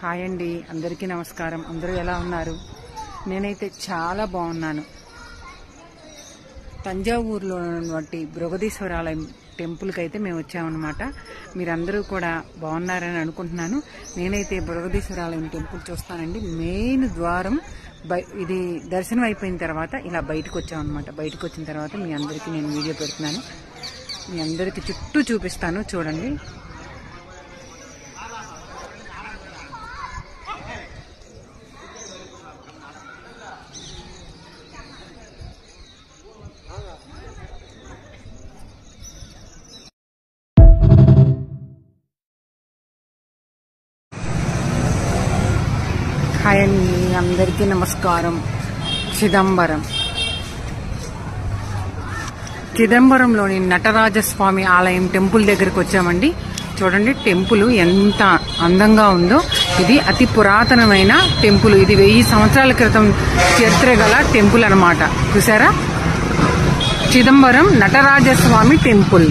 Hi అండి, అందరికీ నమస్కారం. అందరూ ఎలా ఉన్నారు? నేనైతే చాలా బాగున్నాను. తంజావూరులో ఉన్నటువంటి బృహదీశ్వరాలయం టెంపుల్కి అయితే మేము వచ్చామన్నమాట. మీరందరూ కూడా బాగున్నారని అనుకుంటున్నాను. నేనైతే బృహదీశ్వరాలయం టెంపుల్ చూస్తానండి. మెయిన్ ద్వారం ఇది దర్శనం అయిపోయిన తర్వాత ఇలా బయటకు వచ్చామన్నమాట. బయటకు వచ్చిన తర్వాత మీ అందరికీ నేను వీడియో పెడుతున్నాను. మీ అందరికీ చుట్టూ చూపిస్తాను, చూడండి. హాయ్ అండి, అందరికీ నమస్కారం. చిదంబరంలోని నటరాజస్వామి ఆలయం టెంపుల్ దగ్గరకు వచ్చామండి. చూడండి, టెంపుల్ ఎంత అందంగా ఉందో. ఇది అతి పురాతనమైన టెంపుల్. ఇది 1000 సంవత్సరాల క్రితం చరిత్ర గల టెంపుల్ అన్నమాట. చూసారా? చిదంబరం నటరాజస్వామి టెంపుల్.